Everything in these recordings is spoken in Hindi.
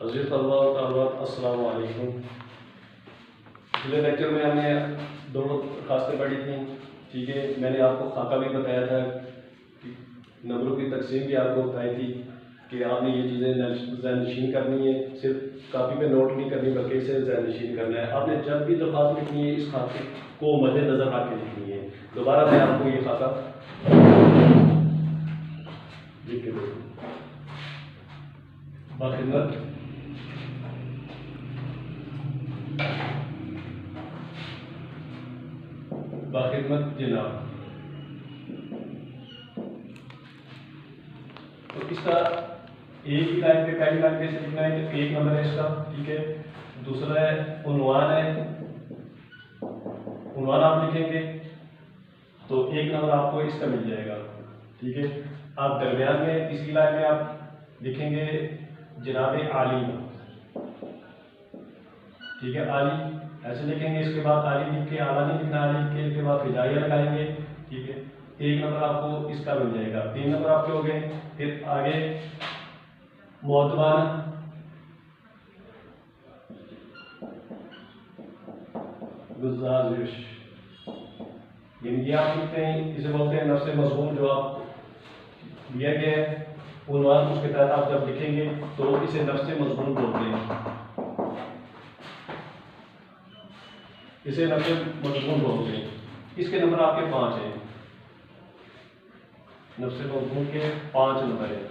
अज़ीज़ तलबा व तालिबात, अस्सलामु अलैकुम। पिछले लेक्चर में हमने दो दरखास्तें पढ़ी थी। ठीक है, मैंने आपको खाका भी बताया था कि नंबरों की तकसीम भी आपको बताई थी कि आपने ये चीज़ें ज़हननशीन करनी है, सिर्फ कापी पे नोट नहीं करनी बल्कि इसे ज़हननशीन करना है। आपने जब भी दरखास्त लिखनी है इस खाके को मद्देनज़र रख के लिखनी है। दोबारा मैं आपको ये खाका लिख के दूँ। बाखिदमत बाखिदमत जनाब। तो इसका एक ही लाइन पे पहली लाइन कैसे लिखना है? तो एक नंबर है इसका, ठीक है। दूसरा है उन्वान है, उन्वान आप लिखेंगे तो एक नंबर आपको इसका मिल जाएगा, ठीक है। आप दरमियान में तीसरी लाइन में आप लिखेंगे जनाब आली, ठीक है, आली ऐसे लिखेंगे। इसके बाद आली लिख के आला नहीं लिखना, आली लिख के बाद फिजाइया लगाएंगे, ठीक है। एक नंबर आपको इसका मिल जाएगा। तीन नंबर आपके हो गए। फिर आगे मोतबान, गुज़ारिश, यानी ये आप लिखते हैं, इसे बोलते हैं नफ्स मज़मून। जो आप दिया गया है उन्वान, उसके तहत आप जब लिखेंगे तो इसे नफ्स मज़मून बोलते हैं, इसे नफ्स मज़मून बोलते हैं। इसके नंबर आपके 5 हैं, नफ्स मज़मून के 5 नंबर हैं।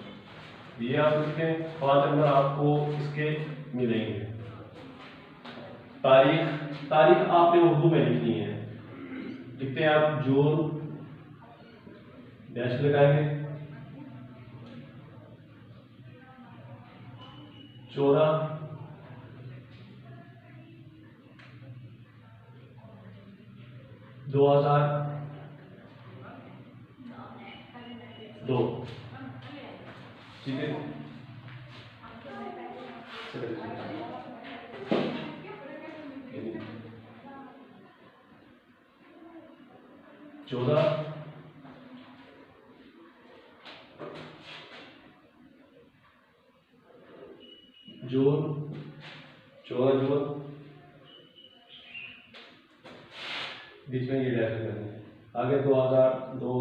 ये आप लिखें, 5 नंबर आपको इसके मिलेंगे। तारीख आपने उर्दू में लिखनी है। लिखते हैं आप जून, डैश लगाएंगे, 14 2002, ठीक है। 14 जून, 14 जून, बीच में ये डैश करनी है। आगे 2002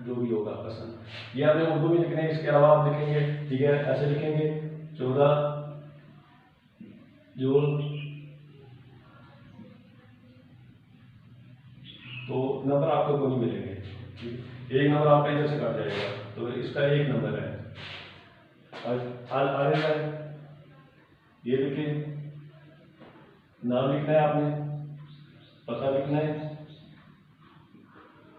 जो भी होगा पसंद, ये आपने उर्दू में लिखने हैं। इसके अलावा आप लिखेंगे, ठीक है, ऐसे लिखेंगे 14 जून, तो नंबर आपको को नहीं मिलेंगे, एक नंबर आपका इधर से कट जाएगा, तो इसका एक नंबर है। आगे ये लिखें, नाम लिखना है आपने, पता लिखना है,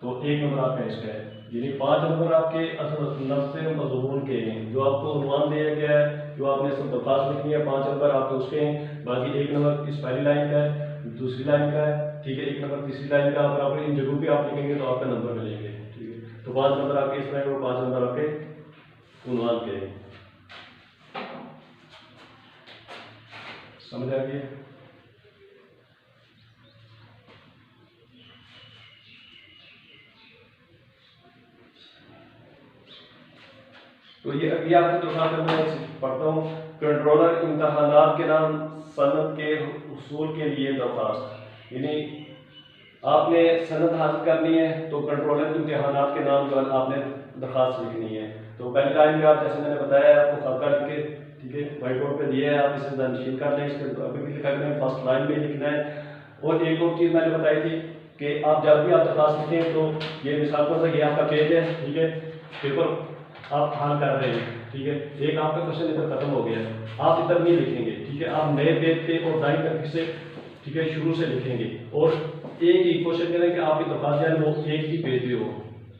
तो एक नंबर आपका इसका है। यानी 5 नंबर आपके असल नफ्स मज़मून के हैं, जो आपको उन्वान दिया गया है, जो आपने सब दरखास्त लिखनी है, 5 नंबर आपके उसके हैं। बाकी एक नंबर इस पहली लाइन का है, दूसरी लाइन का है, ठीक है, एक नंबर तीसरी लाइन का। अगर आप इन जगहों पे आप लिखेंगे तो आपका नंबर मिलेंगे, ठीक है। तो 5 नंबर आपके इस लाइन और 5 नंबर आपके उन्वान के हैं। समझ आ गया? तो ये अभी आपको दरखास्त मैं पढ़ता हूँ। कंट्रोलर इम्तहानात के नाम सनद के हुसूल के लिए दरखास्त, यानी आपने सनद हासिल करनी है तो कंट्रोलर इम्तहानात के नाम जो आपने दरखास्त लिखनी है। तो पहली लाइन में आप, जैसे मैंने बताया, आपको खाका लिख के, ठीक है, व्हाइट बोर्ड पे दिया है, आप इसे ज़हननशीन कर लें। इसके अभी भी लिखा है, फर्स्ट लाइन में लिखना है। और एक और चीज़ मैंने बताई थी कि आप जब भी आप दरखास्त लिखें तो ये मिसाल पर ये आपका पेज है, ठीक है, पेपर आप हल कर रहे हैं, ठीक है, एक आपका क्वेश्चन इधर खत्म हो गया है, आप इधर नहीं लिखेंगे, ठीक है, आप नए पेज पे और दाईं तरफ से, ठीक है, शुरू से लिखेंगे। और एक ही कोशिश करें कि आपकी दरखास्त है वो एक ही पेज पे हो,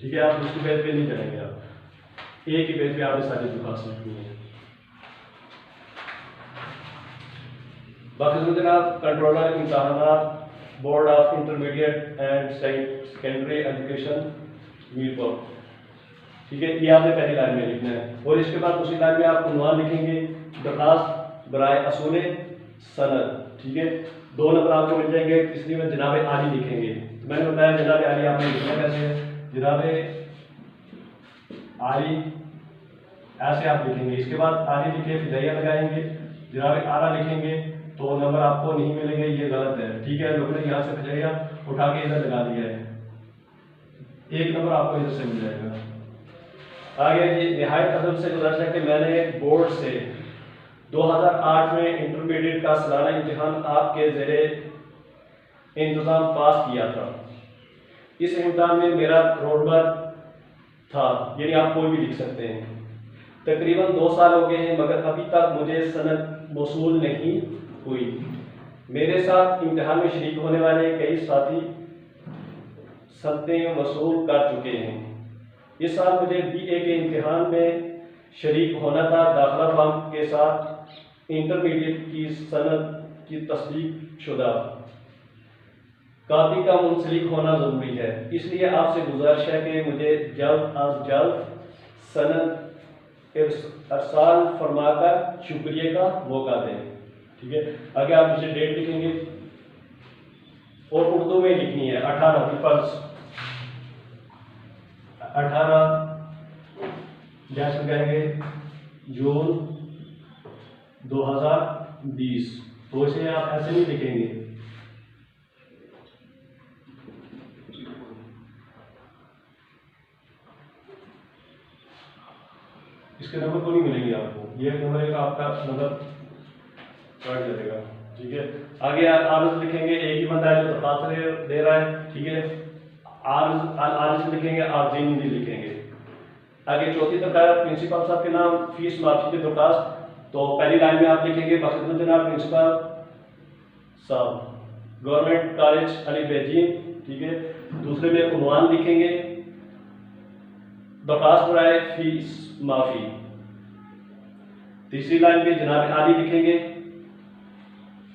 ठीक है, आप दूसरे पेज पे नहीं करेंगे, आप एक ही पेज पे आपने सारी दरखास्त लिखनी है। बाकी जनाब, कंट्रोलर इम्तहानात board of intermediate and secondary education Mirpur, ठीक है, ये आपने पहली लाइन में लिखना है। और इसके बाद दूसरी लाइन में आप उन्वान लिखेंगे, दरखास्त बराए असूल सनद, ठीक है, 2 नंबर आपको मिल जाएंगे। तीसरी में जनाब आली लिखेंगे। तो मैंने बताया जनाब आली आपने लिखना कैसे है, जनाब आली ऐसे आप लिखेंगे। इसके बाद आली लिखे फिजाइया लगाएंगे, जनाब आरा लिखेंगे तो नंबर आपको नहीं मिलेंगे, ये गलत है। ठीक है, लोगों ने यहाँ से बजाया उठा के इधर लगा दिया है, एक नंबर आपको इधर से मिल जाएगा। आगे ये निहायत अदब से गुजारिश है कि मैंने बोर्ड से 2008 में इंटरमीडिएट का सालाना इम्तिहान आपके ज़ेरे इंतज़ाम पास किया था। इस इम्तिहान में मेरा रोल नंबर था, यानी आप कोई भी लिख सकते हैं। तकरीबन 2 साल हो गए हैं मगर अभी तक मुझे सनद मौसूल नहीं हुई। मेरे साथ इम्तिहान में शरीक होने वाले कई साथी सनदें वसूल कर चुके हैं। इस साल मुझे BA के इम्तिहान में शरीक होना था। दाखिला फॉर्म के साथ इंटरमीडिएट की सनद की तस्दीक शुदा कापी का मुंसलिक होना ज़रूरी है, इसलिए आपसे गुजारिश है कि मुझे जल्द अज जल्द सनद अरसाल फरमाकर शुक्रिया का मौका दें। ठीक है, आगे आप मुझे डेट लिखेंगे और उर्दू में लिखनी है 18 जैसे कहेंगे जून 2020, तो इसे आप ऐसे नहीं लिखेंगे, इसके नंबर को नहीं मिलेंगे आपको, ये नंबर एक आपका नंबर काट जाएगा। ठीक है, आगे आप लिखेंगे, एक ही बंदा है जो दरखास्त दे रहा है। ठीक है, आर्ज लिखेंगे, आप नहीं लिखेंगे। आगे चौथी दरखास्त प्रिंसिपल साहब के नाम फीस माफी की दरखास्त, तो पहली लाइन में आप लिखेंगे बख्शुद्दीन जनाब प्रिंसिपल साहब गवर्नमेंट कॉलेज अली बेजीम। ठीक है, दूसरे में उन्वान लिखेंगे दरखास्त बराए फीस माफी। तीसरी लाइन में जनाब आली लिखेंगे,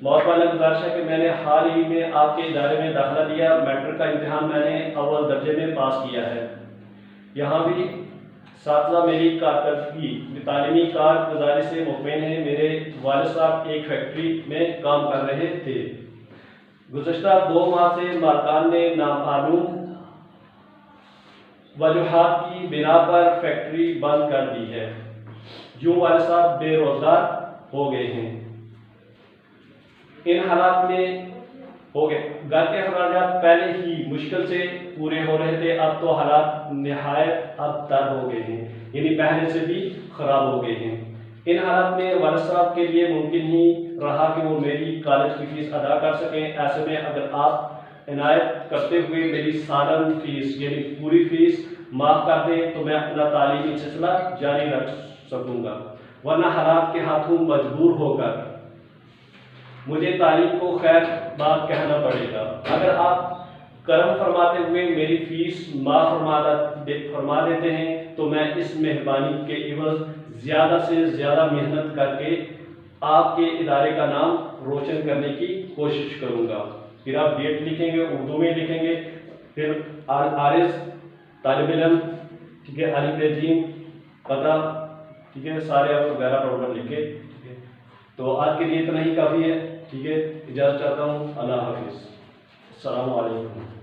बहुत वाला गुजारिश है कि मैंने हाल ही में आपके इदारे में दाखिला लिया, मैट्रिक का इम्तिहान मैंने अव्वल दर्जे में पास किया है। यहाँ भी साथीज़ा मेरी कारकर्दगी तालीमी कारगुजारी से मुतमईन है। मेरे वालिद साहब एक फैक्ट्री में काम कर रहे थे। गुज़श्ता 2 माह से मालकान ने नामालूम वजूहात की बिना पर फैक्ट्री बंद कर दी है। यूँ वालिद साहब बेरोजगार हो गए हैं। इन हालात में हो गए, घर के अखराजात पहले ही मुश्किल से पूरे हो रहे थे, अब तो हालात निहायत अबतर हो गए हैं, यानी पहले से भी खराब हो गए हैं। इन हालात में वालिद साहब के लिए मुमकिन ही रहा कि वो मेरी कॉलेज की फीस अदा कर सकें। ऐसे में अगर आप इनायत करते हुए मेरी सालाना फीस यानी पूरी फीस माफ़ कर दें तो मैं अपना तालीमी सिलसिला जारी रख सकूँगा, वरना हालात के हाथों मजबूर होकर मुझे तालीम को खैर बात कहना पड़ेगा। अगर आप करम फरमाते हुए मेरी फीस माफ़ फरमा देते हैं तो मैं इस मेहरबानी के इवज़ ज़्यादा से ज़्यादा मेहनत करके आपके इदारे का नाम रोशन करने की कोशिश करूँगा। फिर आप डेट लिखेंगे, उर्दू में लिखेंगे, फिर आरिस तालिब इल्म, ठीक है, अली बेजीम पता, ठीक है, सारे आप वगैरह प्रॉब्लम लिखे। ठीक है, तो आज के लिए इतना ही काफ़ी है। ठीक है, इजाज़त चाहता हूँ। अल्लाह हाफिज़। अस्सलामु अलैकुम।